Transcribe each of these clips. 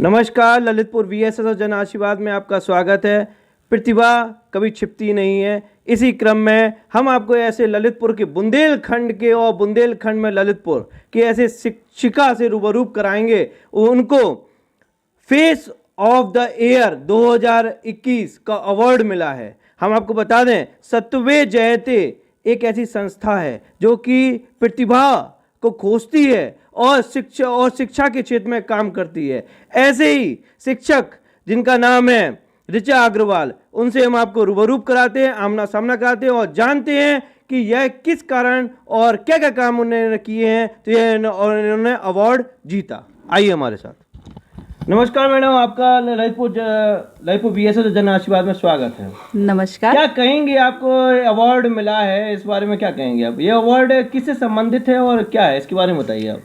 नमस्कार, ललितपुर वीएसएस जन आशीर्वाद में आपका स्वागत है। प्रतिभा कभी छिपती नहीं है। इसी क्रम में हम आपको ऐसे ललितपुर के बुंदेलखंड के और बुंदेलखंड में ललितपुर के ऐसे शिक्षिका से रूबरू कराएंगे। उनको फेस ऑफ द ईयर 2021 का अवार्ड मिला है। हम आपको बता दें, सत्वे जयते एक ऐसी संस्था है जो कि प्रतिभा को खोजती है और शिक्षा के क्षेत्र में काम करती है। ऐसे ही शिक्षक जिनका नाम है ऋचा अग्रवाल, उनसे हम आपको रूबरू कराते हैं, आमना सामना कराते हैं और जानते हैं कि यह किस कारण और क्या क्या काम उन्होंने किए हैं तो यह और इन्होंने अवार्ड जीता। आइए हमारे साथ। नमस्कार मैडम, आपका ललितपुर वीएसएस जन आशीर्वाद में स्वागत है। नमस्कार। क्या कहेंगे, आपको अवार्ड मिला है, इस बारे में क्या कहेंगे आप? ये अवार्ड किससे संबंधित है और क्या है, इसके बारे में बताइए आप।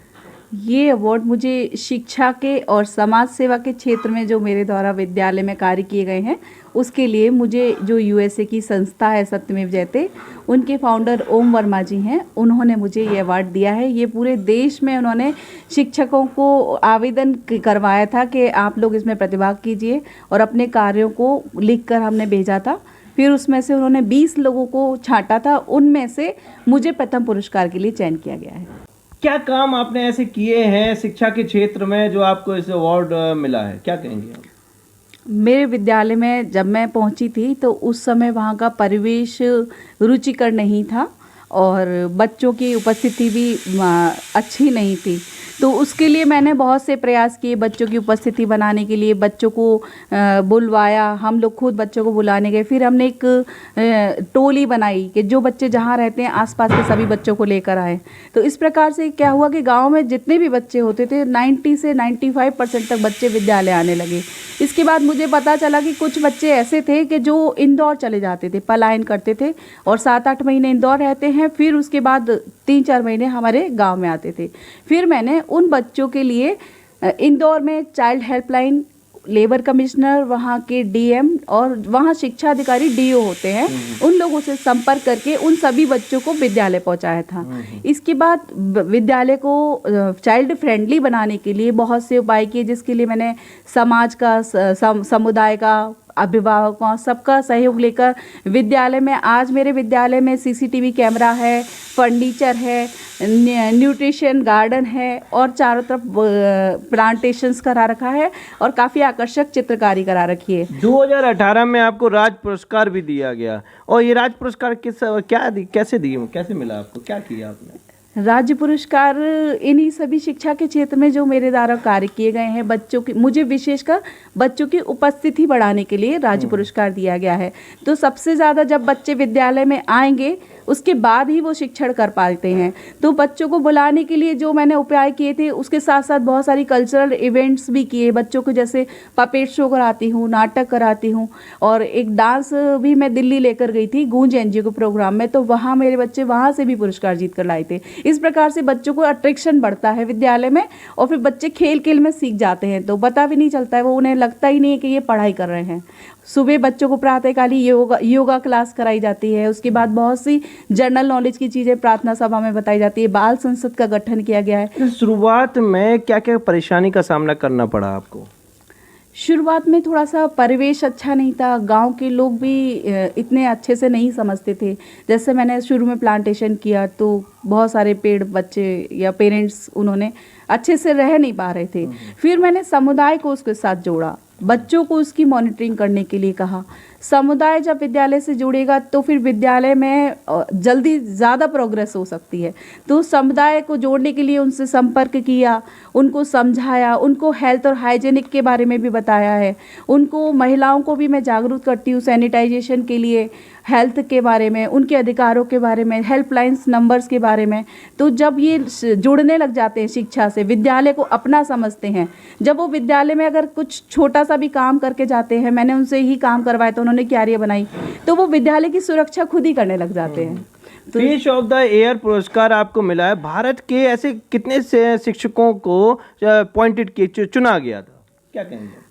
ये अवार्ड मुझे शिक्षा के और समाज सेवा के क्षेत्र में जो मेरे द्वारा विद्यालय में कार्य किए गए हैं उसके लिए मुझे जो यूएसए की संस्था है सत्यमेव जयते, उनके फाउंडर ओम वर्मा जी हैं, उन्होंने मुझे ये अवार्ड दिया है। ये पूरे देश में उन्होंने शिक्षकों को आवेदन करवाया था कि आप लोग इसमें प्रतिभाग कीजिए और अपने कार्यों को लिखकर हमने भेजा था। फिर उसमें से उन्होंने 20 लोगों को छांटा था, उनमें से मुझे प्रथम पुरस्कार के लिए चयन किया गया है। क्या काम आपने ऐसे किए हैं शिक्षा के क्षेत्र में जो आपको इस अवार्ड मिला है, क्या कहेंगे आप? मेरे विद्यालय में जब मैं पहुंची थी तो उस समय वहाँ का परिवेश रुचिकर नहीं था और बच्चों की उपस्थिति भी अच्छी नहीं थी। तो उसके लिए मैंने बहुत से प्रयास किए बच्चों की उपस्थिति बनाने के लिए। बच्चों को बुलवाया, हम लोग खुद बच्चों को बुलाने गए। फिर हमने एक टोली बनाई कि जो बच्चे जहाँ रहते हैं आसपास के सभी बच्चों को लेकर आए। तो इस प्रकार से क्या हुआ कि गांव में जितने भी बच्चे होते थे 90 से 95% तक बच्चे विद्यालय आने लगे। इसके बाद मुझे पता चला कि कुछ बच्चे ऐसे थे कि जो इंदौर चले जाते थे, पलायन करते थे और 7-8 महीने इंदौर रहते हैं, फिर उसके बाद 3-4 महीने हमारे गांव में आते थे। फिर मैंने उन बच्चों के लिए इंदौर में चाइल्ड हेल्पलाइन, लेबर कमिश्नर, वहाँ के डीएम और वहाँ शिक्षा अधिकारी डीओ होते हैं, उन लोगों से संपर्क करके उन सभी बच्चों को विद्यालय पहुँचाया था। इसके बाद विद्यालय को चाइल्ड फ्रेंडली बनाने के लिए बहुत से उपाय किए, जिसके लिए मैंने समाज का, समुदाय का, अभिभावकों सबका सहयोग लेकर विद्यालय में, आज मेरे विद्यालय में सीसीटीवी कैमरा है, फर्नीचर है, न्यूट्रिशन गार्डन है और चारों तरफ प्लांटेशंस करा रखा है और काफ़ी आकर्षक चित्रकारी करा रखी है। 2018 में आपको राज्य पुरस्कार भी दिया गया और ये राज्य पुरस्कार कैसे मिला आपको, क्या किया आपने? राज्य पुरस्कार इन्हीं सभी शिक्षा के क्षेत्र में जो मेरे द्वारा कार्य किए गए हैं, बच्चों की, मुझे विशेषकर बच्चों की उपस्थिति बढ़ाने के लिए राज्य पुरस्कार दिया गया है। तो सबसे ज़्यादा जब बच्चे विद्यालय में आएंगे उसके बाद ही वो शिक्षण कर पाते हैं। तो बच्चों को बुलाने के लिए जो मैंने उपाय किए थे, उसके साथ साथ बहुत सारी कल्चरल इवेंट्स भी किए बच्चों को, जैसे पपेट शो कराती हूँ, नाटक कराती हूँ और एक डांस भी मैं दिल्ली लेकर गई थी गूंज एनजीओ के प्रोग्राम में, तो वहाँ मेरे बच्चे वहाँ से भी पुरस्कार जीत कर लाए थे। इस प्रकार से बच्चों को अट्रैक्शन बढ़ता है विद्यालय में और फिर बच्चे खेल खेल में सीख जाते हैं, तो पता भी नहीं चलता है, वो उन्हें लगता ही नहीं है कि ये पढ़ाई कर रहे हैं। सुबह बच्चों को प्रातःकाली योगा क्लास कराई जाती है। उसके बाद बहुत सी जनरल नॉलेज की चीज़ें प्रार्थना सभा में बताई जाती है। बाल संसद का गठन किया गया है। शुरुआत में क्या क्या परेशानी का सामना करना पड़ा आपको? शुरुआत में थोड़ा सा परिवेश अच्छा नहीं था, गांव के लोग भी इतने अच्छे से नहीं समझते थे। जैसे मैंने शुरू में प्लांटेशन किया तो बहुत सारे पेड़ बच्चे या पेरेंट्स उन्होंने अच्छे से रह नहीं पा रहे थे। फिर मैंने समुदाय को उसके साथ जोड़ा, बच्चों को उसकी मॉनिटरिंग करने के लिए कहा। समुदाय जब विद्यालय से जुड़ेगा तो फिर विद्यालय में जल्दी ज़्यादा प्रोग्रेस हो सकती है। तो समुदाय को जोड़ने के लिए उनसे संपर्क किया, उनको समझाया, उनको हेल्थ और हाइजीनिक के बारे में भी बताया है। उनको, महिलाओं को भी मैं जागरूक करती हूँ सैनिटाइजेशन के लिए, हेल्थ के बारे में, उनके अधिकारों के बारे में, हेल्पलाइंस नंबर्स के बारे में। तो जब ये जुड़ने लग जाते हैं शिक्षा से, विद्यालय को अपना समझते हैं, जब वो विद्यालय में अगर कुछ छोटा सा भी काम करके जाते हैं, मैंने उनसे ही काम करवाया तो उन्होंने क्यारियाँ बनाई, तो वो विद्यालय की सुरक्षा खुद ही करने लग जाते हैं। तो फेस ऑफ द ईयर पुरस्कार आपको मिला है। भारत के ऐसे कितने से शिक्षकों को पॉइंटेड किए, चुना गया था, क्या कहेंगे?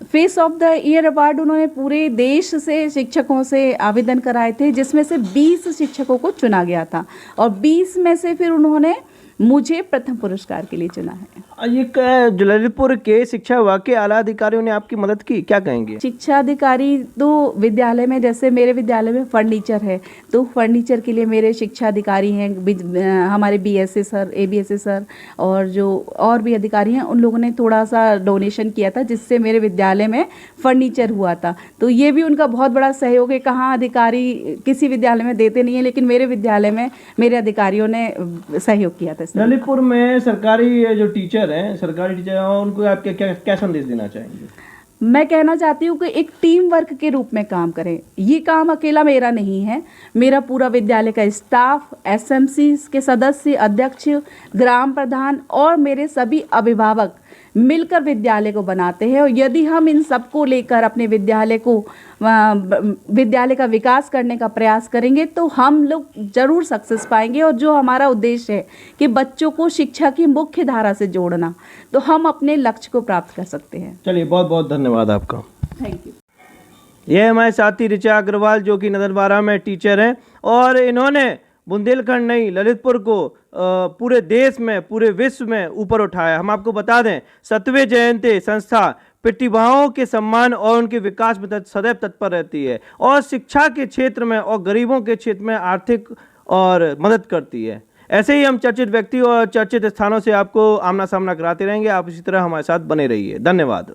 Face of the year award उन्होंने पूरे देश से शिक्षकों से आवेदन कराए थे, जिसमें से 20 शिक्षकों को चुना गया था और 20 में से फिर उन्होंने मुझे प्रथम पुरस्कार के लिए चुना है। ये जो ललितपुर के शिक्षा विभाग के आला अधिकारियों ने आपकी मदद की, क्या कहेंगे? शिक्षा अधिकारी तो विद्यालय में, जैसे मेरे विद्यालय में फर्नीचर है तो फर्नीचर के लिए मेरे शिक्षा अधिकारी हैं, हमारे बीएसए सर, एबीएसए सर और जो और भी अधिकारी हैं, उन लोगों ने थोड़ा सा डोनेशन किया था जिससे मेरे विद्यालय में फर्नीचर हुआ था। तो ये भी उनका बहुत बड़ा सहयोग है। कहाँ अधिकारी किसी विद्यालय में देते नहीं है, लेकिन मेरे विद्यालय में मेरे अधिकारियों ने सहयोग किया था। ललितपुर में सरकारी जो टीचर हैं, सरकारी टीचर हैं, उनको आप क्या संदेश देना चाहेंगे? मैं कहना चाहती हूँ कि एक टीम वर्क के रूप में काम करें। ये काम अकेला मेरा नहीं है, मेरा पूरा विद्यालय का स्टाफ, एसएमसी के सदस्य, अध्यक्ष, ग्राम प्रधान और मेरे सभी अभिभावक मिलकर विद्यालय को बनाते हैं। और यदि हम इन सबको लेकर अपने विद्यालय का विकास करने का प्रयास करेंगे तो हम लोग जरूर सक्सेस पाएंगे। और जो हमारा उद्देश्य है कि बच्चों को शिक्षा की मुख्य धारा से जोड़ना, तो हम अपने लक्ष्य को प्राप्त कर सकते हैं। चलिए, बहुत बहुत धन्यवाद आपका। Thank you. ये हमारे साथी ऋचा अग्रवाल जो कि नदनवारा में टीचर हैं और इन्होंने बुंदेलखंड नहीं ललितपुर को पूरे देश में, पूरे विश्व में ऊपर उठाया। हम आपको बता दें, 7वें जयंती संस्था प्रतिभाओं के सम्मान और उनके विकास में सदैव तत्पर रहती है और शिक्षा के क्षेत्र में और गरीबों के क्षेत्र में आर्थिक और मदद करती है। ऐसे ही हम चर्चित व्यक्ति और चर्चित स्थानों से आपको आमना सामना कराते रहेंगे। आप इसी तरह हमारे साथ बने रहिए। धन्यवाद।